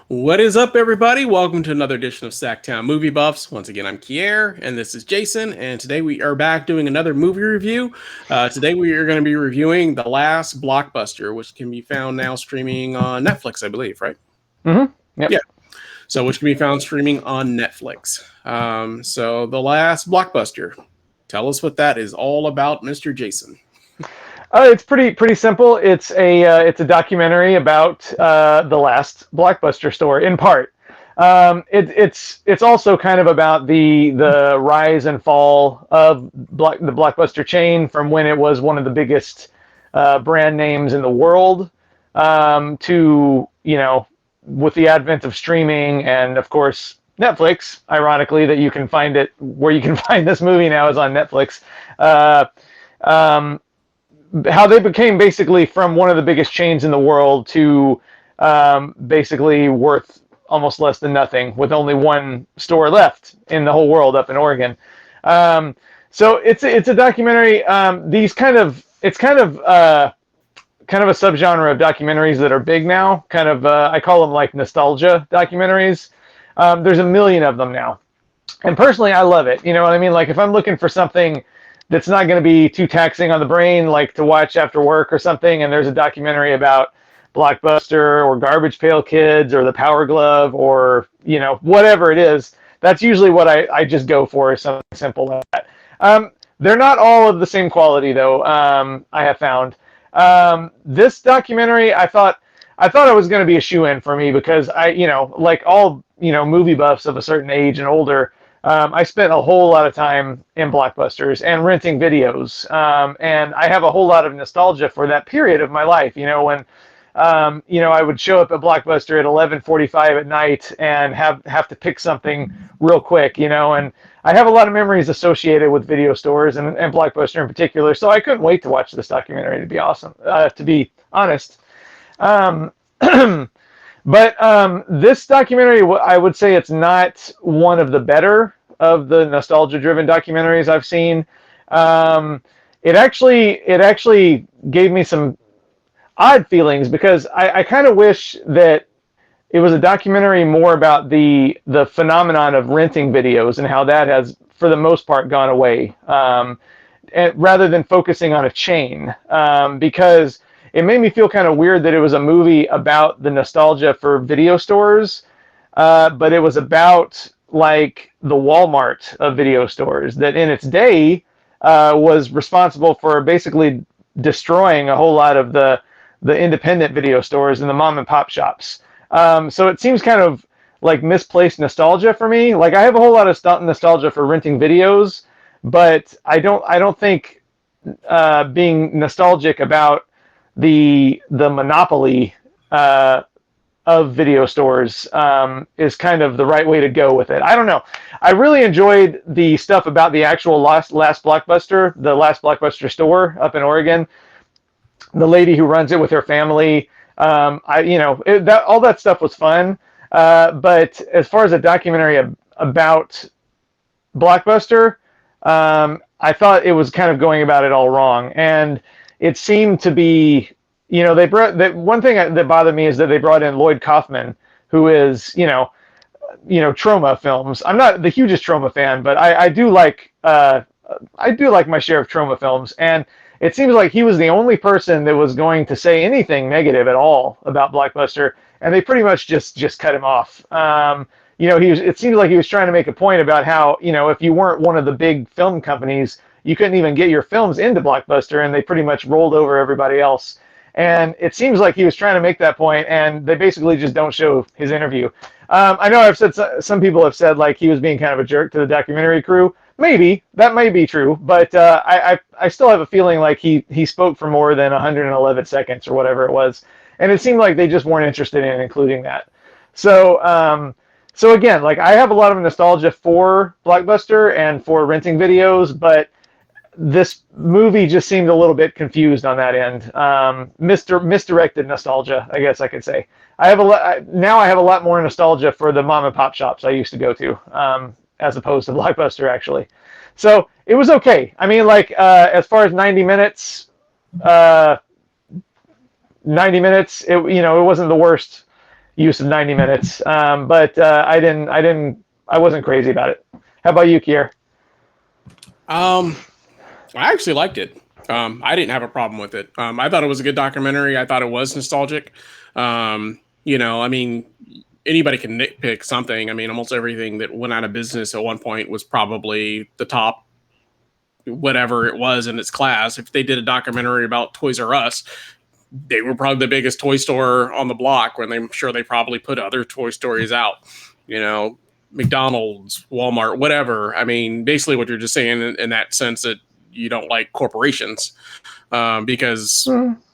What is up, everybody? Welcome to another edition of SacTown Movie Buffs. Once again, I'm Kier, and this is Jason, and today we are back doing another movie review. Today we are going to be reviewing The Last Blockbuster, which can be found now streaming on Netflix, I believe, right? Yep. Yeah. So, which can be found streaming on Netflix. So, The Last Blockbuster. Tell us what that is all about, Mr. Jason. It's pretty simple. It's a documentary about the last Blockbuster store in part. It's also kind of about the rise and fall of the Blockbuster chain from when it was one of the biggest brand names in the world to with the advent of streaming and of course Netflix. Ironically, that you can find it where you can find this movie now is on Netflix. Uh, um, how they became basically from one of the biggest chains in the world to basically worth almost less than nothing with only one store left in the whole world up in Oregon. Um, so it's a documentary. It's kind of a subgenre of documentaries that are big now. Kind of I call them like nostalgia documentaries. There's a million of them now, and personally, I love it. You know what I mean? Like if I'm looking for something that's not going to be too taxing on the brain, like to watch after work or something, and there's a documentary about Blockbuster or Garbage Pail Kids or The Power Glove or whatever it is, that's usually what I just go for, is something simple like that. They're not all of the same quality though. I have found this documentary, I thought it was going to be a shoe-in for me because like all movie buffs of a certain age and older, I spent a whole lot of time in Blockbusters and renting videos, and I have a whole lot of nostalgia for that period of my life. When I would show up at Blockbuster at 11:45 at night and have to pick something real quick, and I have a lot of memories associated with video stores and Blockbuster in particular. So I couldn't wait to watch this documentary. To be awesome, to be honest. Um, but this documentary, I would say it's not one of the better of the nostalgia-driven documentaries I've seen. It actually gave me some odd feelings because I kind of wish that it was a documentary more about the phenomenon of renting videos and how that has, for the most part, gone away, rather than focusing on a chain, because it made me feel kind of weird that it was a movie about the nostalgia for video stores, but it was about like the Walmart of video stores that in its day was responsible for basically destroying a whole lot of the independent video stores and the mom and pop shops. So it seems kind of like misplaced nostalgia for me. Like I have a whole lot of nostalgia for renting videos, but I don't think being nostalgic about the monopoly of video stores is kind of the right way to go with it. I don't know. I really enjoyed the stuff about the actual last Blockbuster, the Last Blockbuster store up in Oregon. The lady who runs it with her family. All that stuff was fun. But as far as a documentary about Blockbuster, I thought it was kind of going about it all wrong, and it seemed to be, they brought that one thing that bothered me is that they brought in Lloyd Kaufman, who is, Troma films. I'm not the hugest Troma fan, but I do like my share of Troma films, and it seems like he was the only person that was going to say anything negative at all about Blockbuster, and they pretty much just cut him off. It seems like he was trying to make a point about how, if you weren't one of the big film companies, you couldn't even get your films into Blockbuster, and they pretty much rolled over everybody else. And it seems like he was trying to make that point, and they basically just don't show his interview. I know I've said some people have said like he was being kind of a jerk to the documentary crew. Maybe that might be true, but I still have a feeling like he spoke for more than 111 seconds or whatever it was, and it seemed like they just weren't interested in including that. So again, like I have a lot of nostalgia for Blockbuster and for renting videos, but this movie just seemed a little bit confused on that end. Misdirected nostalgia, I guess I could say. I have now I have a lot more nostalgia for the mom and pop shops I used to go to, as opposed to Blockbuster actually. So it was okay. I mean, like as far as 90 minutes, it wasn't the worst use of 90 minutes. But I wasn't crazy about it. How about you, Kier? I actually liked it. I didn't have a problem with it. I thought it was a good documentary. I thought it was nostalgic. I mean, anybody can nitpick something. I mean, almost everything that went out of business at one point was probably the top whatever it was in its class. If they did a documentary about Toys R Us, they were probably the biggest toy store on the block when I'm sure they probably put other toy stories out, you know, McDonald's, Walmart, whatever. I mean, basically what you're just saying in that sense that you don't like corporations because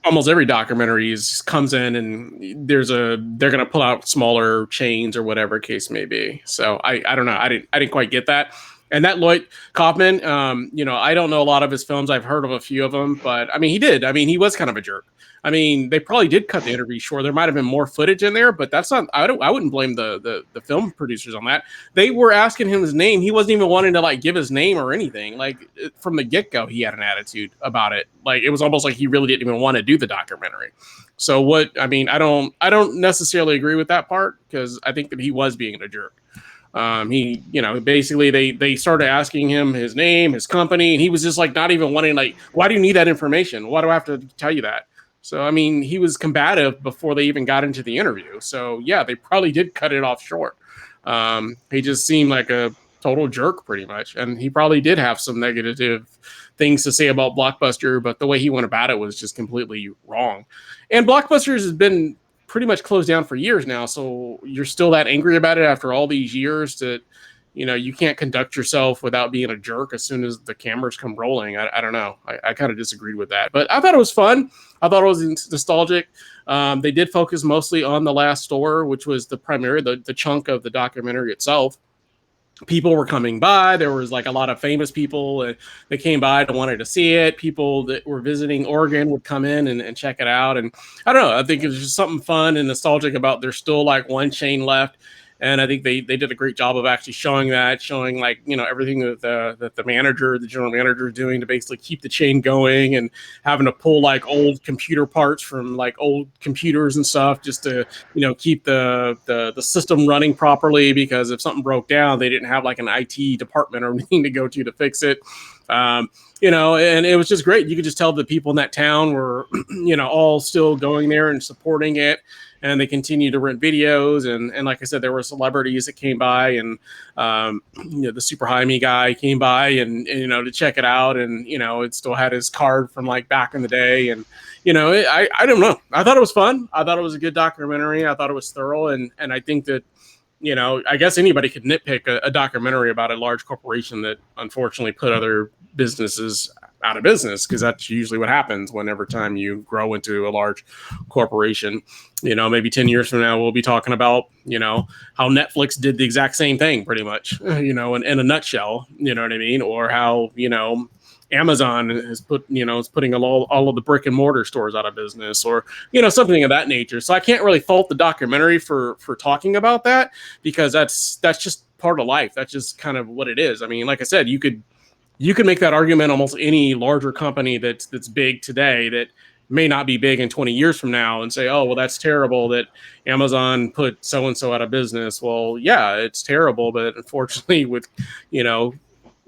almost every documentary comes in and they're going to pull out smaller chains or whatever case may be. So I don't know. I didn't quite get that. And that Lloyd Kaufman, I don't know a lot of his films. I've heard of a few of them, but I mean, he did. I mean, he was kind of a jerk. I mean, they probably did cut the interview short. There might have been more footage in there, but that's not. I wouldn't blame the film producers on that. They were asking him his name. He wasn't even wanting to like give his name or anything. Like from the get go, he had an attitude about it. Like it was almost like he really didn't even want to do the documentary. So what? I mean, I don't necessarily agree with that part because I think that he was being a jerk. Basically they started asking him his name, his company, and he was just like not even wanting like, why do you need that information? Why do I have to tell you that? So, I mean, he was combative before they even got into the interview. So, yeah, they probably did cut it off short. He just seemed like a total jerk pretty much. And he probably did have some negative things to say about Blockbuster, but the way he went about it was just completely wrong. And Blockbuster has been pretty much closed down for years now. So you're still that angry about it after all these years that, you can't conduct yourself without being a jerk as soon as the cameras come rolling. I don't know. I kind of disagreed with that, but I thought it was fun. I thought it was nostalgic. They did focus mostly on the last store, which was the chunk of the documentary itself. People were coming by. There was like a lot of famous people that came by and wanted to see it. People that were visiting Oregon would come in and check it out. And I don't know. I think it was just something fun and nostalgic about there's still like one chain left. And I think they did a great job of actually showing like, everything that the general manager is doing to basically keep the chain going and having to pull like old computer parts from like old computers and stuff just to, keep the system running properly, because if something broke down, they didn't have like an IT department or anything to go to fix it. And it was just great. You could just tell the people in that town were, all still going there and supporting it. And they continue to rent videos. And like I said, there were celebrities that came by and, the Super High Me guy came by and, to check it out. And, it still had his card from like back in the day. And, I don't know. I thought it was fun. I thought it was a good documentary. I thought it was thorough. And I think that, I guess anybody could nitpick a documentary about a large corporation that unfortunately put other businesses out of business, because that's usually what happens whenever time you grow into a large corporation. Maybe 10 years from now, we'll be talking about, how Netflix did the exact same thing pretty much, in a nutshell, you know what I mean? Or how, Amazon is putting all of the brick and mortar stores out of business, or something of that nature. So I can't really fault the documentary for talking about that, because that's just part of life. That's just kind of what it is. I mean, like I said, you could make that argument almost any larger company that's big today that may not be big in 20 years from now, and say, oh, well, that's terrible that Amazon put so-and-so out of business. Well, yeah, it's terrible, but unfortunately with,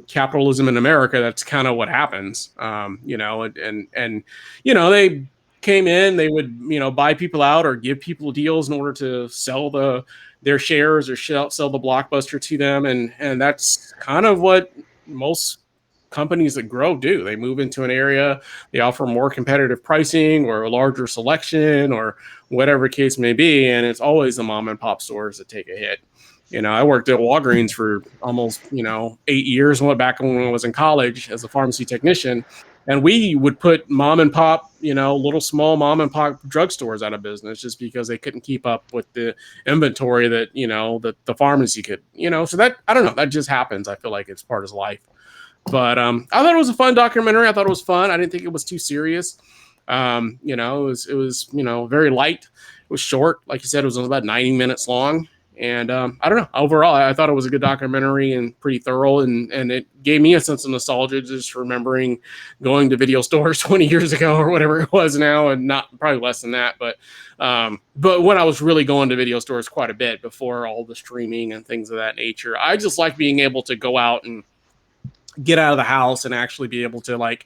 capitalism in America, that's kind of what happens. They came in, they would, buy people out or give people deals in order to sell their shares or sell the Blockbuster to them. And that's kind of what most companies that grow do. They move into an area, they offer more competitive pricing or a larger selection or whatever case may be. And it's always the mom and pop stores that take a hit. I worked at Walgreens for almost, 8 years, went back when I was in college as a pharmacy technician. And we would put mom and pop, little small mom and pop drugstores out of business just because they couldn't keep up with the inventory that, that the pharmacy could, so that, I don't know, that just happens. I feel like it's part of life. But I thought it was a fun documentary. I thought it was fun. I didn't think it was too serious. It was very light. It was short. Like you said, it was about 90 minutes long. And I don't know. Overall, I thought it was a good documentary and pretty thorough, and it gave me a sense of nostalgia just remembering going to video stores 20 years ago or whatever it was now, and not probably less than that, but when I was really going to video stores quite a bit before all the streaming and things of that nature. I just like being able to go out and get out of the house and actually be able to like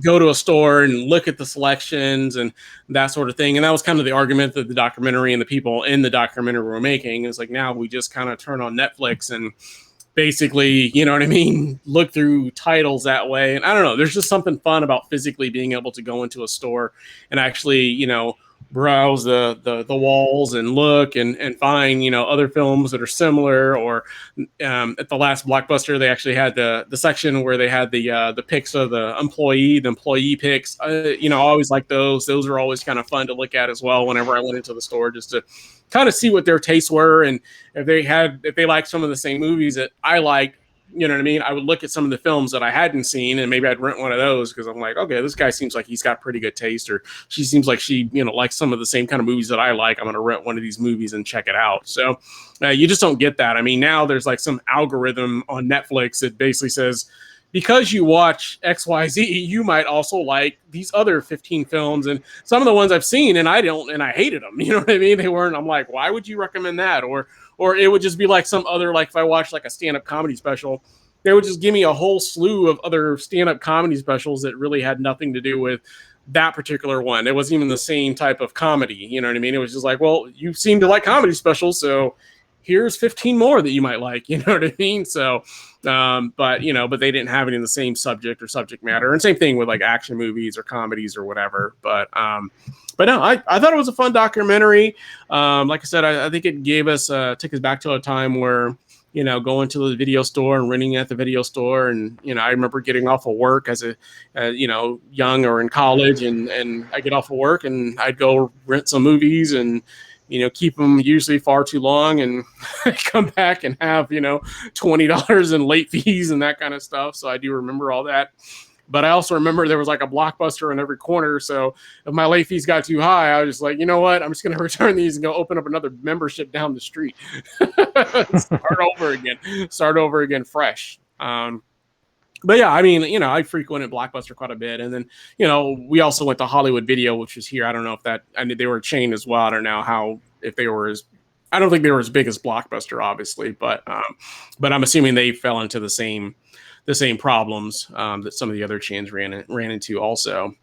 go to a store and look at the selections and that sort of thing. And that was kind of the argument that the documentary and the people in the documentary were making. Is like, now we just kind of turn on Netflix and basically, you know what I mean, look through titles that way. And I don't know, there's just something fun about physically being able to go into a store and actually, you know, browse the walls and look and find, you know, other films that are similar. Or at the Last Blockbuster, they actually had the section where they had the pics of the employee pics. You know, I always like those are always kind of fun to look at as well whenever I went into the store, just to kind of see what their tastes were, and if they liked some of the same movies that I liked. You know what I mean? I would look at some of the films that I hadn't seen, and maybe I'd rent one of those because I'm like, okay, this guy seems like he's got pretty good taste, or she seems like she, you know, likes some of the same kind of movies that I like. I'm going to rent one of these movies and check it out. So you just don't get that. I mean, now there's like some algorithm on Netflix that basically says, because you watch XYZ, you might also like these other 15 films. And some of the ones I've seen, and I hated them. You know what I mean? I'm like, why would you recommend that? Or it would just be like some other, like if I watched like a stand-up comedy special, they would just give me a whole slew of other stand-up comedy specials that really had nothing to do with that particular one. It wasn't even the same type of comedy. You know what I mean? It was just like, well, you seem to like comedy specials, so here's 15 more that you might like. You know what I mean? So, but they didn't have any of the same subject or subject matter. And same thing with like action movies or comedies or whatever. But no, I thought it was a fun documentary. Like I said, I think it took us back to a time where, you know, going to the video store and renting at the video store. And, you know, I remember getting off of work as you know, young or in college, and I get off of work and I'd go rent some movies and, you know, keep them usually far too long and come back and have, you know, $20 in late fees and that kind of stuff. So I do remember all that. But I also remember there was like a Blockbuster in every corner. So if my late fees got too high, I was just like, you know what? I'm just going to return these and go open up another membership down the street. Start over again fresh. But yeah, I mean, you know, I frequented Blockbuster quite a bit. And then, you know, we also went to Hollywood Video, which was here. I don't know if I mean, they were a chain as well. I don't know I don't think they were as big as Blockbuster, obviously, but I'm assuming they fell into the same problems that some of the other chains ran into also.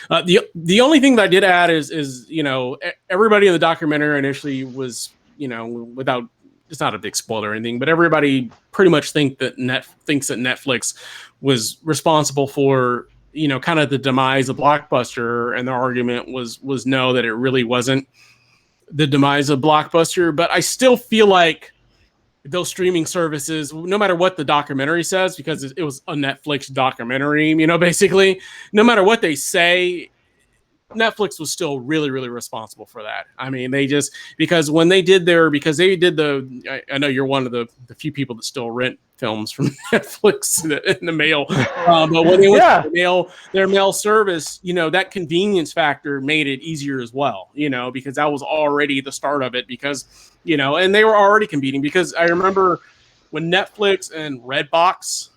The only thing that I did add is, you know, everybody in the documentary initially was, you know, without, it's not a big spoiler or anything, but everybody pretty much thinks that Netflix was responsible for, you know, kind of the demise of Blockbuster. And their argument was no, that it really wasn't the demise of Blockbuster. But I still feel like those streaming services, no matter what the documentary says, because it was a Netflix documentary, you know, basically, no matter what they say, Netflix was still really, really responsible for that. I mean, because I know you're one of the few people that still rent films from Netflix in the mail. But when they went to their mail service, you know, that convenience factor made it easier as well, you know, because that was already the start of it, because, you know, and they were already competing. Because I remember when Netflix and Redbox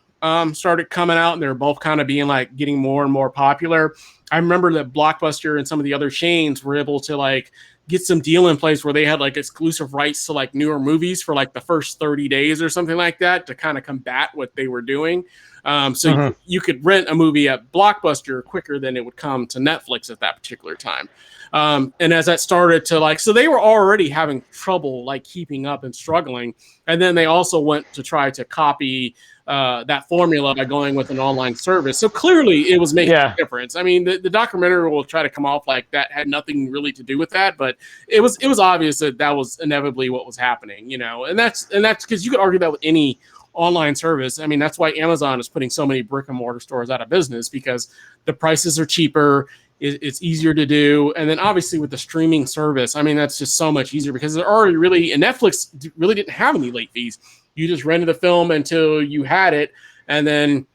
started coming out, and they were both kind of being like getting more and more popular. I remember that Blockbuster and some of the other chains were able to like get some deal in place where they had like exclusive rights to like newer movies for like the first 30 days or something like that, to kind of combat what they were doing. You could rent a movie at Blockbuster quicker than it would come to Netflix at that particular time. And as that started to so they were already having trouble like keeping up and struggling. And then they also went to try to copy that formula by going with an online service. So clearly it was making a difference. I mean, the documentary will try to come off like that had nothing really to do with that, but it was obvious that was inevitably what was happening, you know. And that's because you could argue that with any online service. I mean, that's why Amazon is putting so many brick and mortar stores out of business, because the prices are cheaper. It's easier to do. And then obviously with the streaming service, I mean, that's just so much easier, because they're already really, and Netflix really didn't have any late fees. You just rented the film until you had it. And then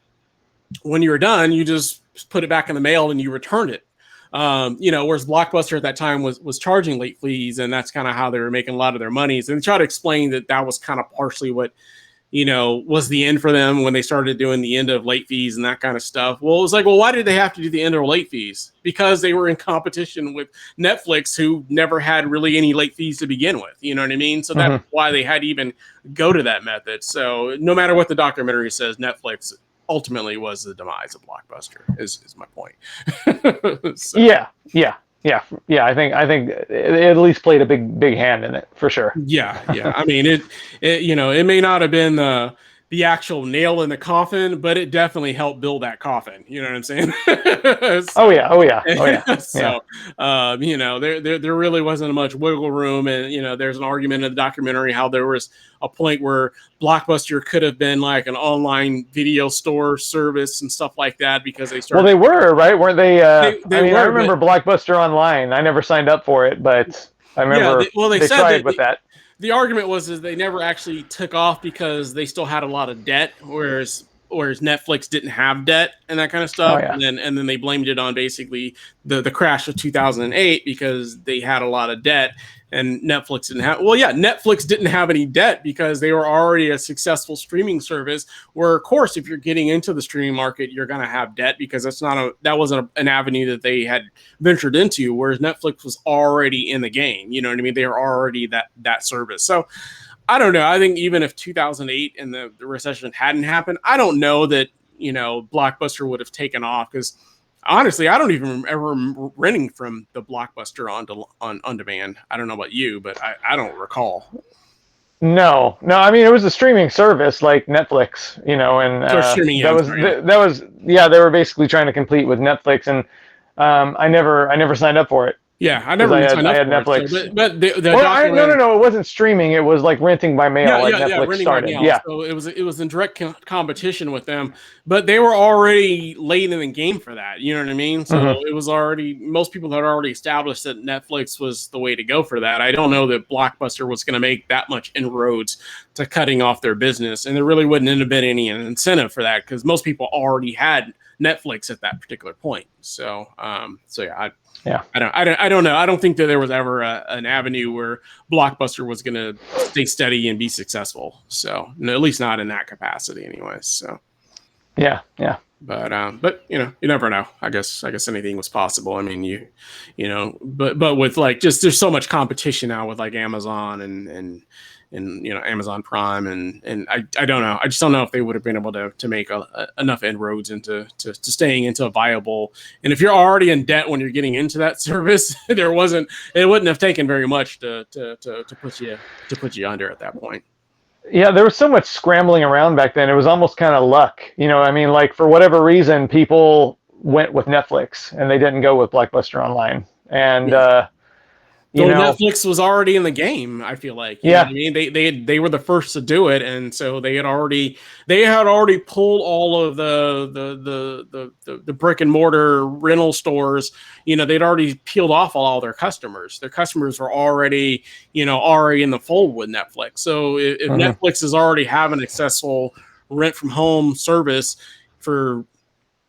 when you were done, you just put it back in the mail and you returned it. Whereas Blockbuster at that time was charging late fees, and that's kind of how they were making a lot of their monies. And they try to explain that was kind of partially what was the end for them when they started doing the end of late fees and that kind of stuff. Well, it was like, well, why did they have to do the end of late fees? Because they were in competition with Netflix, who never had really any late fees to begin with. You know what I mean? So that's why they had to even go to that method. So no matter what the documentary says, Netflix ultimately was the demise of Blockbuster, is my point. So. Yeah. I think it at least played a big hand in it for sure. Yeah. I mean, it may not have been the actual nail in the coffin, but it definitely helped build that coffin. You know what I'm saying? Oh yeah. So, there really wasn't much wiggle room, and there's an argument in the documentary how there was a point where Blockbuster could have been like an online video store service and stuff like that because they started. Well, they were, right? Weren't they? They were, I remember Blockbuster Online. I never signed up for it, but I remember they tried with that. The argument was they never actually took off because they still had a lot of debt, whereas Netflix didn't have debt and that kind of stuff. Oh, yeah. And then they blamed it on basically the crash of 2008 because they had a lot of debt, and Netflix didn't have. Well, yeah, Netflix didn't have any debt because they were already a successful streaming service. Where, of course, if you're getting into the streaming market, you're going to have debt because that wasn't an avenue that they had ventured into. Whereas Netflix was already in the game. You know what I mean? They were already that service. So I don't know. I think even if 2008 and the recession hadn't happened, I don't know that Blockbuster would have taken off, because honestly, I don't even remember renting from the Blockbuster on demand. I don't know about you, but I don't recall. No. I mean, it was a streaming service like Netflix, and that was they were basically trying to compete with Netflix, and I never signed up for it. Yeah, I never signed up I had for Netflix. It, but no, it wasn't streaming. It was like renting by mail, Netflix started. Yeah, so it was in direct competition with them, but they were already late in the game for that. You know what I mean? So it was already, most people had already established that Netflix was the way to go for that. I don't know that Blockbuster was going to make that much inroads to cutting off their business, and there really wouldn't have been any incentive for that because most people already had Netflix at that particular point. So, I don't know. I don't think that there was ever an avenue where Blockbuster was going to stay steady and be successful. So, at least not in that capacity, anyways. So, yeah. But you never know. I guess anything was possible. I mean, but with like just there's so much competition now with like Amazon and Amazon Prime and I don't know. I just don't know if they would have been able to make enough inroads into to staying into a viable. And if you're already in debt when you're getting into that service, it wouldn't have taken very much to put you under at that point. Yeah, there was so much scrambling around back then. It was almost kind of luck. I mean, like for whatever reason, people went with Netflix and they didn't go with Blockbuster Online. And Netflix was already in the game, I feel like. You know what I mean, they were the first to do it, and so they had already pulled all of the brick and mortar rental stores. They'd already peeled off all their customers. Their customers were already in the fold with Netflix. So if Netflix is already having an accessible rent from home service for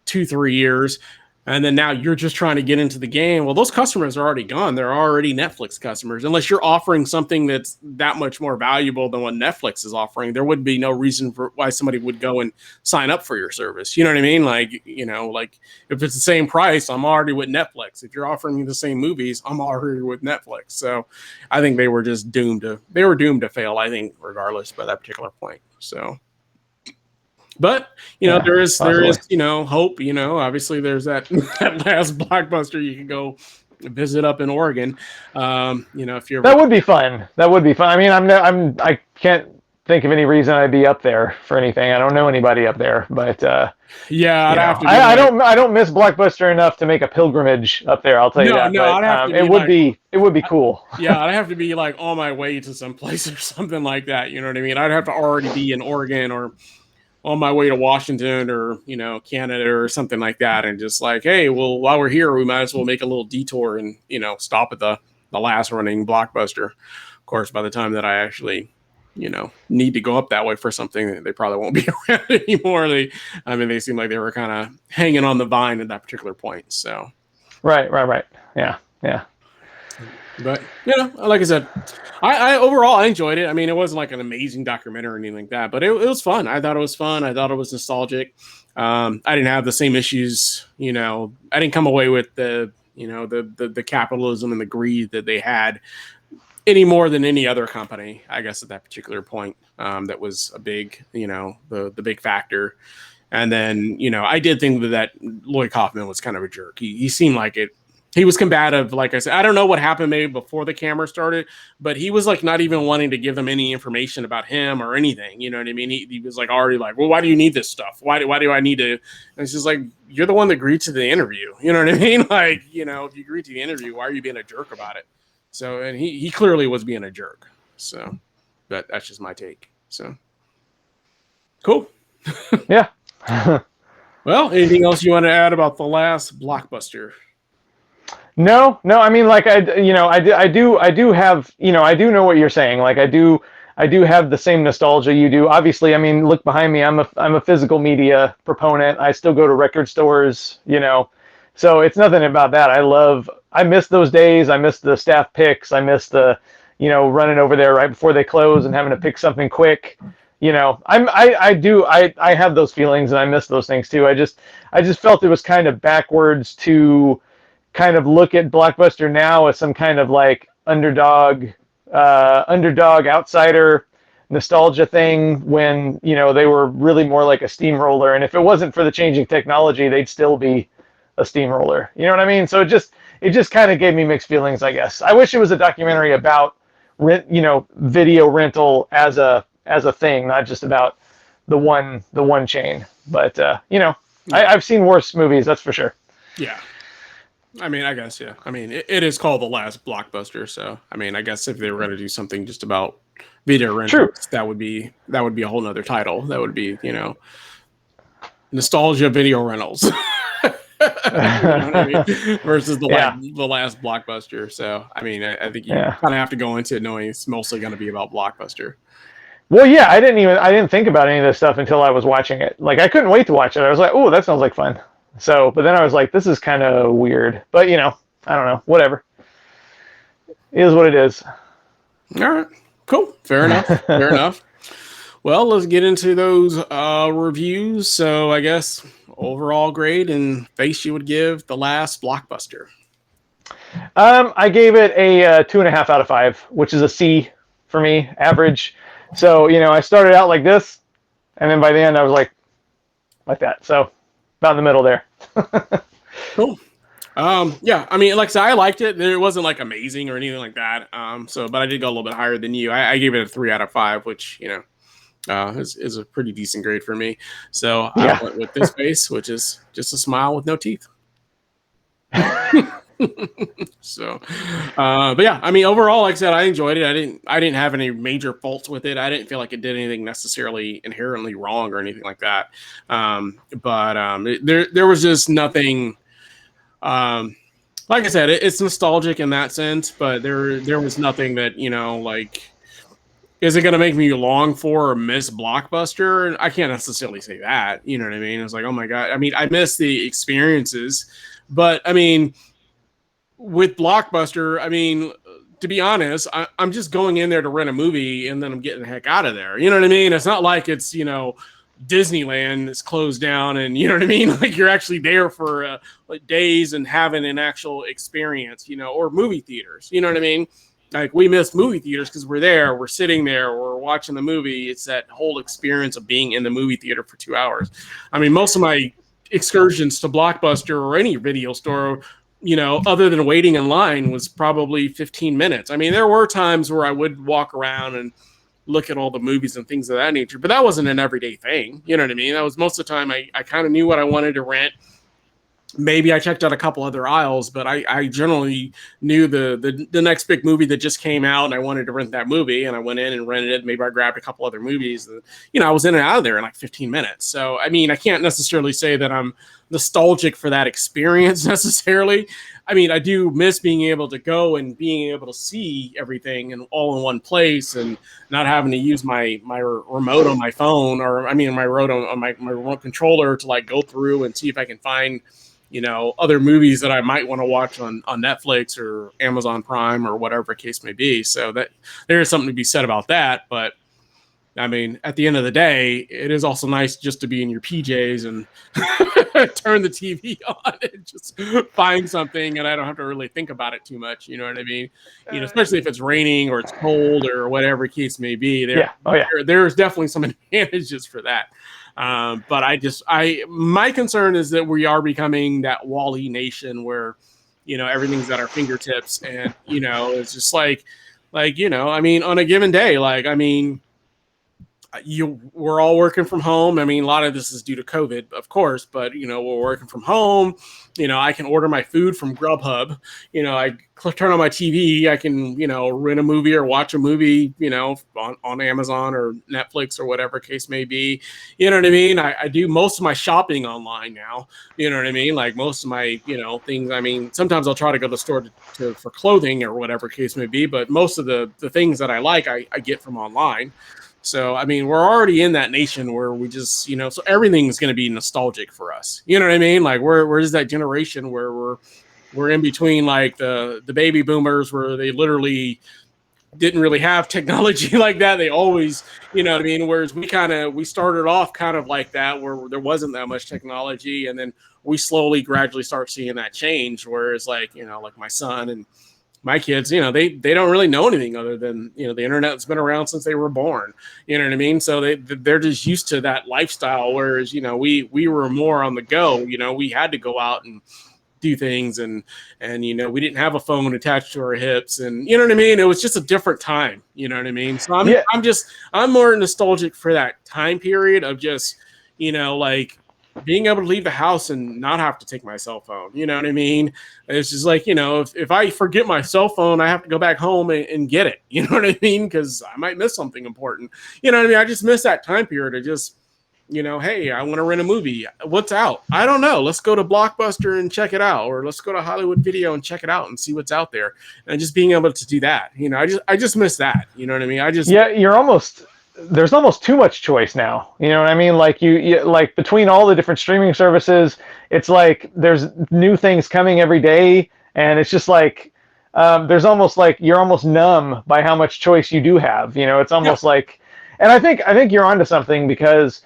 2-3 years, and then now you're just trying to get into the game, well, those customers are already gone. They're already Netflix customers. Unless you're offering something that's that much more valuable than what Netflix is offering, there would be no reason for why somebody would go and sign up for your service. You know what I mean? Like, like if it's the same price, I'm already with Netflix. If you're offering me the same movies, I'm already with Netflix. So I think they were just doomed to fail, I think, regardless by that particular point. So. But there is hope. Obviously there's that last Blockbuster you can go visit up in Oregon. If you're that would be fun. I mean, I can't think of any reason I'd be up there for anything. I don't know anybody up there, but I don't miss Blockbuster enough to make a pilgrimage up there. I'll tell you that. But, it would be cool. Yeah, I'd have to be like on my way to some place or something like that. You know what I mean? I'd have to already be in Oregon or on my way to Washington or, Canada or something like that. And just like, hey, well, while we're here, we might as well make a little detour and, stop at the last running Blockbuster. Of course, by the time that I actually, need to go up that way for something, they probably won't be around anymore. They seem like they were kind of hanging on the vine at that particular point. So, Right. Yeah, yeah. But like I said, I overall I enjoyed it. I mean, it wasn't like an amazing documentary or anything like that, but it was fun. I thought it was fun. I thought it was nostalgic. I didn't have the same issues. I didn't come away with the capitalism and the greed that they had any more than any other company. I guess at that particular point, that was a big the big factor. And then, I did think that Lloyd Kaufman was kind of a jerk. He seemed like it. He was combative. Like I said, I don't know what happened maybe before the camera started, but he was like not even wanting to give them any information about him or anything. You know what I mean? He was like already like, well, why do you need this stuff? Why do I need to? And it's just like, you're the one that agreed to the interview. You know what I mean? Like, if you agreed to the interview, why are you being a jerk about it? So, and he clearly was being a jerk. So, but that's just my take. So, cool. Yeah. Well, anything else you want to add about the Last Blockbuster? No. I mean, like I do have, I do know what you're saying. Like I do have the same nostalgia you do. Obviously, I mean, look behind me. I'm a physical media proponent. I still go to record stores. So it's nothing about that. I miss those days. I miss the staff picks. I miss the, running over there right before they close and having to pick something quick. I have those feelings and I miss those things too. I just felt it was kind of backwards to kind of look at Blockbuster now as some kind of like underdog outsider nostalgia thing when, they were really more like a steamroller. And if it wasn't for the changing technology, they'd still be a steamroller. You know what I mean? So it just kind of gave me mixed feelings, I guess. I wish it was a documentary about video rental as a thing, not just about the one chain. But I've seen worse movies, that's for sure. Yeah. I mean, I guess, yeah. I mean, it is called The Last Blockbuster, so I mean, I guess if they were going to do something just about video rentals, that would be a whole nother title. That would be, nostalgia video rentals. I mean? Versus the Last Blockbuster. So, I mean, I think you kind of have to go into it knowing it's mostly going to be about Blockbuster. Well, yeah, I didn't think about any of this stuff until I was watching it. Like, I couldn't wait to watch it. I was like, oh, that sounds like fun. So, but then I was like, this is kind of weird. But, I don't know. Whatever. It is what it is. All right. Cool. Fair enough. Fair enough. Well, let's get into those reviews. So, I guess overall grade and face you would give The Last Blockbuster. I gave it a 2.5 out of 5, which is a C for me, average. So, I started out like this, and then by the end I was like that. So, about in the middle there. Cool. Yeah, I mean, like I said, I liked it. It wasn't like amazing or anything like that. But I did go a little bit higher than you. I gave it a 3 out of 5, which, is a pretty decent grade for me. So I went with this base, which is just a smile with no teeth. So, but yeah, I mean, overall, like I said, I enjoyed it. I didn't have any major faults with it. I didn't feel like it did anything necessarily inherently wrong or anything like that. There was just nothing. Like I said, it's nostalgic in that sense, but there was nothing that like. Is it going to make me long for or miss Blockbuster? I can't necessarily say that. You know what I mean? It's like, oh my God. I mean, I miss the experiences, but I mean, with Blockbuster, I mean, to be honest, I'm just going in there to rent a movie and then I'm getting the heck out of there. You know what I mean? It's not like it's, Disneyland is closed down and you know what I mean? Like you're actually there for like days and having an actual experience, or movie theaters. You know what I mean? Like we miss movie theaters because we're sitting there, we're watching the movie. It's that whole experience of being in the movie theater for 2 hours. I mean, most of my excursions to Blockbuster or any video store, other than waiting in line was probably 15 minutes. I mean, there were times where I would walk around and look at all the movies and things of that nature, but that wasn't an everyday thing. You know what I mean? That was most of the time I kind of knew what I wanted to rent. Maybe I checked out a couple other aisles, but I generally knew the next big movie that just came out and I wanted to rent that movie and I went in and rented it. Maybe I grabbed a couple other movies and, I was in and out of there in like 15 minutes. So, I mean, I can't necessarily say that I'm nostalgic for that experience necessarily. I mean, I do miss being able to go and being able to see everything and all in one place and not having to use my remote on my phone my remote on my remote controller to like go through and see if I can find other movies that I might want to watch on Netflix or Amazon Prime or whatever case may be. So that there is something to be said about that. But I mean, at the end of the day, it is also nice just to be in your PJs and turn the TV on and just find something, and I don't have to really think about it too much. You know what I mean? Especially if it's raining or it's cold or whatever case may be. There's definitely some advantages for that. But my concern is that we are becoming that Wall-E nation where, everything's at our fingertips, and it's just like, I mean, on a given day, we're all working from home. I mean, a lot of this is due to COVID, of course, but we're working from home. I can order my food from Grubhub. I turn on my TV. I can, rent a movie or watch a movie, on Amazon or Netflix or whatever case may be. You know what I mean? I do most of my shopping online now. You know what I mean? Like most of my, things. I mean, sometimes I'll try to go to the store for clothing or whatever case may be, but most of the things that I like, I get from online. So, I mean, we're already in that nation where we just, so everything's going to be nostalgic for us. You know what I mean? Like where's that generation where we're in between like the baby boomers where they literally didn't really have technology like that. They always, you know what I mean? Whereas we started off kind of like that where there wasn't that much technology. And then we slowly, gradually start seeing that change. Whereas like my son and my kids, they don't really know anything other than, the internet's been around since they were born. You know what I mean? So they're just used to that lifestyle. Whereas, we were more on the go, we had to go out and do things and, we didn't have a phone attached to our hips and you know what I mean? It was just a different time. You know what I mean? So I'm more nostalgic for that time period of just, like being able to leave the house and not have to take my cell phone. You know what I mean? It's just like, if I forget my cell phone, I have to go back home and get it. You know what I mean? Because I might miss something important. You know what I mean? I just miss that time period of just, hey, I want to rent a movie. What's out? I don't know. Let's go to Blockbuster and check it out. Or let's go to Hollywood Video and check it out and see what's out there. And just being able to do that. I just miss that. You know what I mean? There's almost too much choice now. You know what I mean? Like you like between all the different streaming services, it's like there's new things coming every day, and it's just like there's almost like you're almost numb by how much choice you do have. It's almost like, and I think you're onto something because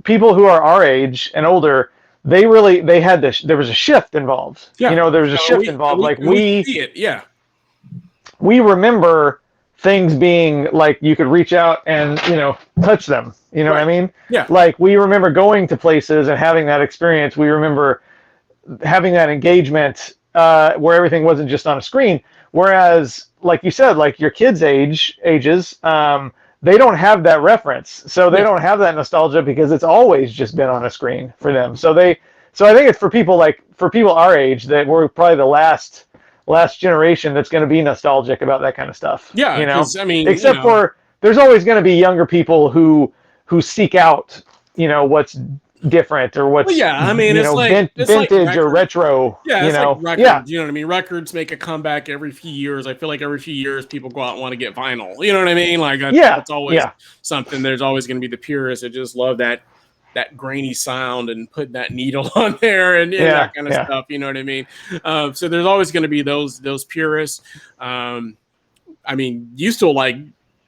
people who are our age and older, there was a shift involved. Yeah. There was a shift involved. We see it. Yeah. We remember things being like you could reach out and touch them, what I mean? Yeah. Like we remember going to places and having that experience. We remember having that engagement where everything wasn't just on a screen. Whereas, like you said, like your kids' ages, they don't have that reference, so they don't have that nostalgia because it's always just been on a screen for them. So I think it's for people our age that we're probably the last generation that's going to be nostalgic about that kind of stuff. Yeah, I mean, except for there's always going to be younger people who seek out, what's different or what's I mean, it's vintage like or retro. Yeah, it's like records. You know what I mean? Records make a comeback every few years. I feel like every few years people go out and want to get vinyl. You know what I mean? Like that's always something. There's always going to be the purists that just love that grainy sound and putting that needle on there and that kind of stuff. You know what I mean? So there's always going to be those purists. I mean, used to like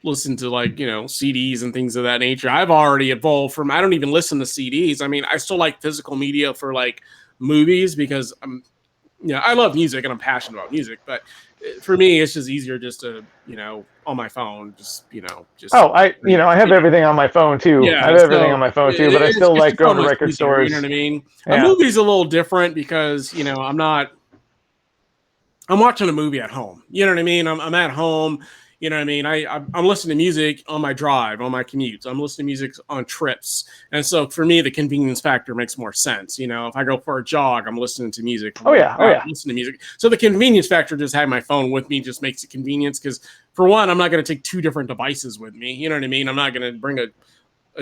listen to like, CDs and things of that nature. I've already evolved from, I don't even listen to CDs. I mean, I still like physical media for like movies because I love music and I'm passionate about music, but for me, it's just easier just to, on my phone, I have everything on my phone too. Yeah, I have everything on my phone too, but I still like going to record stores. You know what I mean? A movie's a little different because, I'm watching a movie at home. You know what I mean? I'm at home. You know what I mean? I'm listening to music on my drive, on my commutes. I'm listening to music on trips. And so for me, the convenience factor makes more sense. If I go for a jog, I'm listening to music. Listen to music. So the convenience factor, just having my phone with me, just makes it convenience. Because for one, I'm not going to take two different devices with me. You know what I mean? I'm not going to bring a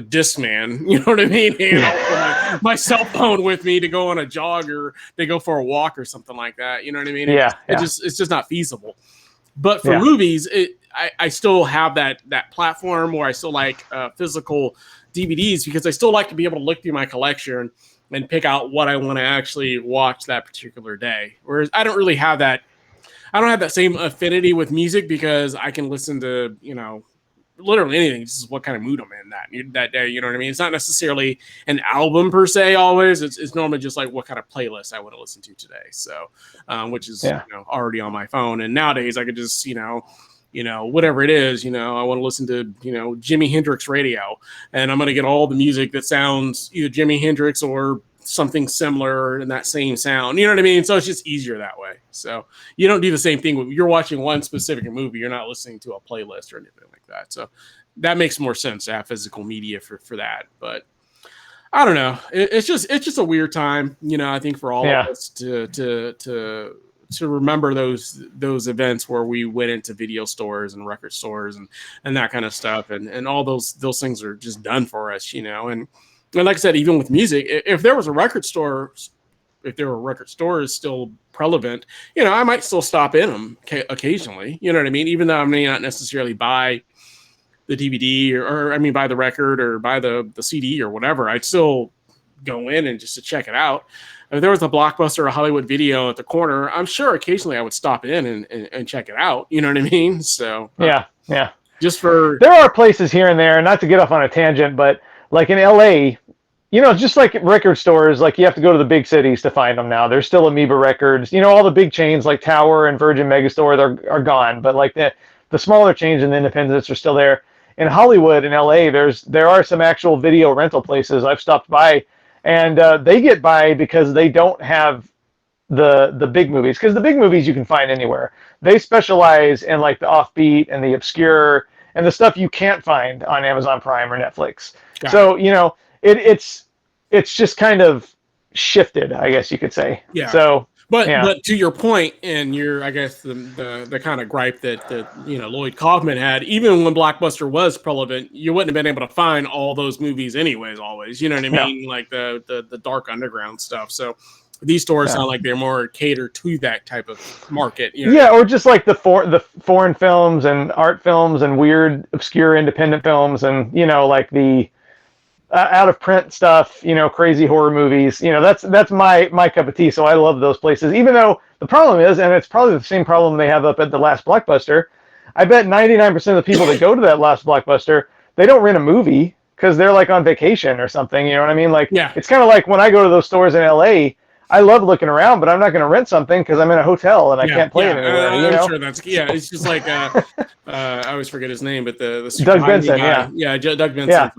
Discman, you know what I mean? And my cell phone with me to go on a jog or to go for a walk or something like that. You know what I mean? It's just not feasible. But for movies, I still have that platform where I still like physical DVDs because I still like to be able to look through my collection and pick out what I want to actually watch that particular day. Whereas I don't really have that. I don't have that same affinity with music because I can listen to, literally anything. This is what kind of mood I'm in that day. You know what I mean? It's not necessarily an album per se. Always, it's normally just like what kind of playlist I want to listen to today. So, which is already on my phone. And nowadays, I could just whatever it is, I want to listen to Jimi Hendrix radio, and I'm going to get all the music that sounds either Jimi Hendrix or something similar in that same sound. You know what I mean? So it's just easier that way. So you don't do the same thing when you're watching one specific movie. You're not listening to a playlist or anything like that. So that makes more sense to have physical media for that. But I don't know. It's just a weird time, I think for all of us to remember those events where we went into video stores and record stores and that kind of stuff. And all those things are just done for us, And like I said, even with music, if there was a record store, if there were record stores still prevalent, I might still stop in them occasionally. You know what I mean? Even though I may not necessarily buy the DVD or buy the record or buy the CD or whatever, I'd still go in and just to check it out. If there was a Blockbuster or a Hollywood Video at the corner, I'm sure occasionally I would stop in and check it out. You know what I mean? So yeah. There are places here and there, not to get off on a tangent, but like in LA, just like record stores, like you have to go to the big cities to find them now. There's still Amoeba Records, all the big chains like Tower and Virgin Megastore, are gone, but like the smaller chains and the independents are still there. In Hollywood, in LA, there are some actual video rental places I've stopped by, and they get by because they don't have the big movies, because the big movies you can find anywhere. They specialize in like the offbeat and the obscure and the stuff you can't find on Amazon Prime or Netflix. So, it's just kind of shifted, I guess you could say. Yeah. So, but to your point, and I guess the kind of gripe that Lloyd Kaufman had, even when Blockbuster was prevalent, you wouldn't have been able to find all those movies anyways, always. You know what I mean? Like the dark underground stuff. So these stores sound like they're more catered to that type of market. Or just like the foreign films and art films and weird, obscure independent films and, like the out of print stuff, crazy horror movies. That's my cup of tea. So I love those places, even though the problem is, and it's probably the same problem they have up at the Last Blockbuster. I bet 99% of the people that go to that Last Blockbuster, they don't rent a movie because they're like on vacation or something. You know what I mean? Like, it's kind of like when I go to those stores in LA, I love looking around, but I'm not going to rent something because I'm in a hotel and I can't play it anywhere. I'm sure that's it's just like I always forget his name, but the Doug Benson, Doug Benson.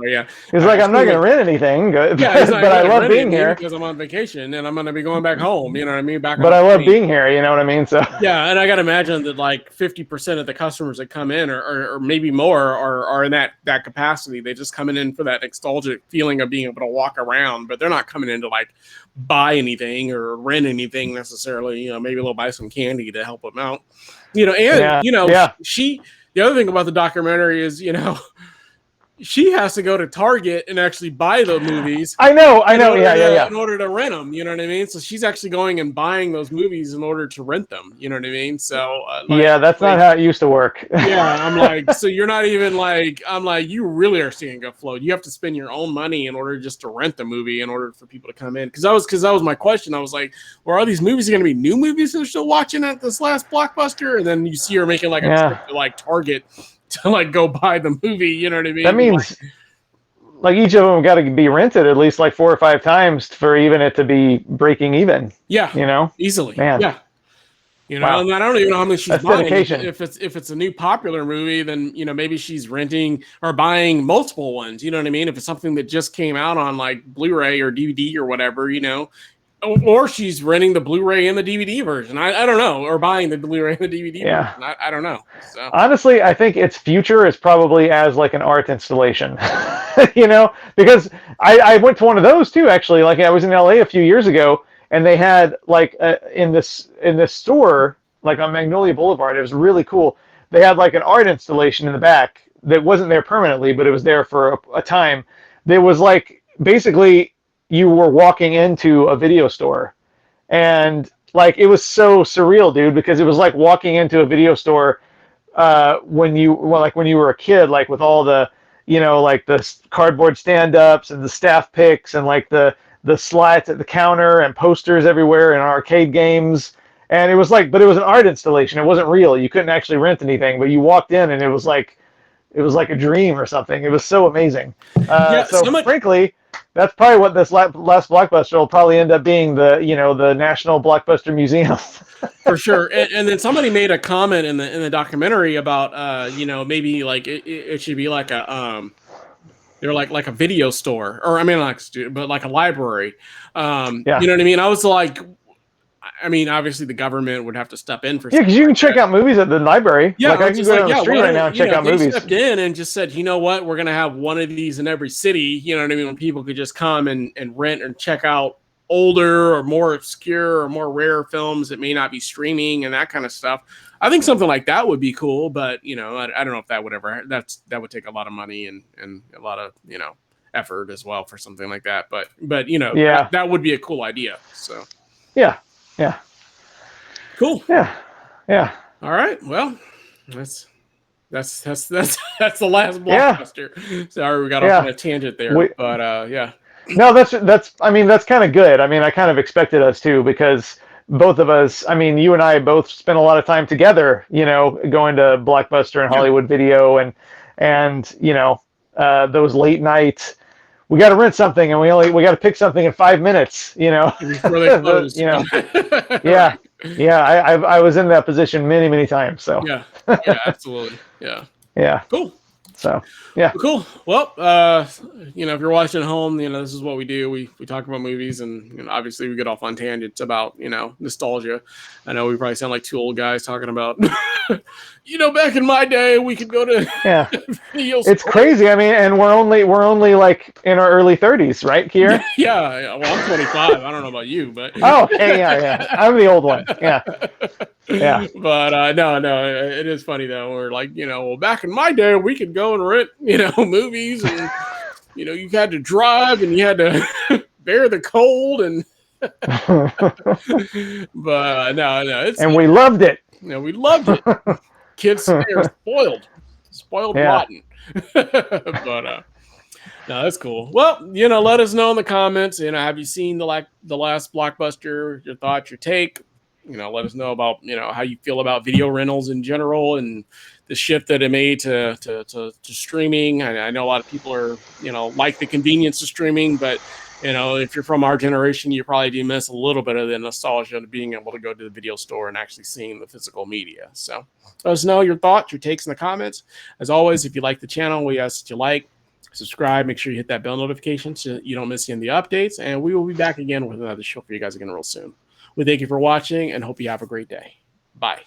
He's like, I'm not going to rent anything, but I love being here because I'm on vacation and I'm going to be going back home. You know what I mean? But I love being here. You know what I mean? So and I got to imagine that like 50% of the customers that come in, or maybe more, are in that capacity. They just coming in for that nostalgic feeling of being able to walk around, but they're not coming in to like buy anything or rent anything necessarily. Maybe they'll buy some candy to help them out. The other thing about the documentary is, she has to go to Target and actually buy the movies. I know. In order to rent them, you know what I mean? So she's actually going and buying those movies in order to rent them. You know what I mean? So that's not how it used to work. I'm like, so you're not even like, I'm like, you really are seeing a float. You have to spend your own money in order just to rent the movie in order for people to come in. Because that was my question. I was like, well, are these movies going to be new movies that they're still watching at this Last Blockbuster? And then you see her making like a trip to like Target to like go buy the movie, you know what I mean? That means like each of them got to be rented at least like 4 or 5 times for even it to be breaking even. Yeah, easily. Man. Yeah, and I don't even know how much she's That's buying. dedication. If it's a new popular movie, then maybe she's renting or buying multiple ones. You know what I mean? If it's something that just came out on like Blu-ray or DVD or whatever, or she's renting the Blu-ray and the DVD version. I don't know, or buying the Blu-ray and the DVD version. I don't know. So. Honestly, I think its future is probably as like an art installation, because I went to one of those too, actually. Like I was in LA a few years ago and they had like in this store, like on Magnolia Boulevard, it was really cool. They had like an art installation in the back that wasn't there permanently, but it was there for a time. There was like basically you were walking into a video store, and like it was so surreal, dude, because it was like walking into a video store when you were a kid, like with all the like the cardboard stand-ups and the staff picks and like the the slats at the counter and posters everywhere and arcade games. And it was like, but it was an art installation. It wasn't real. You couldn't actually rent anything, but you walked in and it was like a dream or something. It was so amazing. Yeah, So frankly, that's probably what this last Blockbuster will probably end up being, the National Blockbuster Museum. for sure. And then somebody made a comment in the documentary about maybe like it should be like a they're like a video store, or I mean but like a library. Yeah. You know what I mean? I was like, I mean, obviously the government would have to step in for Yeah, because you can check out movies at the library. Yeah, like I can go down the street right now and check out movies. They stepped in and just said, you know what, we're gonna have one of these in every city. You know what I mean? When people could just come and rent and check out older or more obscure or more rare films that may not be streaming and that kind of stuff. I think something like that would be cool, but I don't know if that would ever. That would take a lot of money and a lot of effort as well for something like that. But yeah, that would be a cool idea. So yeah. Cool. Yeah. All right. Well, that's the last Blockbuster. Yeah. Sorry, we got off on a tangent there, but yeah. No, that's kind of good. I mean, I kind of expected us to, because both of us, I mean, you and I both spent a lot of time together, going to Blockbuster and Hollywood Video and those late nights. We got to rent something, and we got to pick something in 5 minutes, before they close. Yeah. I was in that position many times. So yeah, absolutely. Yeah. Cool. So yeah. Cool. Well, if you're watching at home, this is what we do. We talk about movies, and obviously we get off on tangents about nostalgia. I know we probably sound like two old guys talking about back in my day we could go to It's crazy. I mean, and we're only like in our early 30s, right, Kier? Yeah. Well, I'm 25. I don't know about you, but yeah. I'm the old one. Yeah. But no, it is funny though. We're like, well, back in my day we could go and rent movies, and you had to drive and you had to bear the cold, and but no, we loved it. We loved it. Kids are spoiled rotten. But no, that's cool. Well, let us know in the comments. Have you seen the last Blockbuster? Your thoughts, your take. Let us know about how you feel about video rentals in general and the shift that it made to streaming. I know a lot of people are like the convenience of streaming, but if you're from our generation, you probably do miss a little bit of the nostalgia of being able to go to the video store and actually seeing the physical media. So let us know your thoughts, your takes in the comments. As always, if you like the channel, we ask that you subscribe, make sure you hit that bell notification so you don't miss any of the updates, and we will be back again with another show for you guys again real soon. We thank you for watching and hope you have a great day. Bye.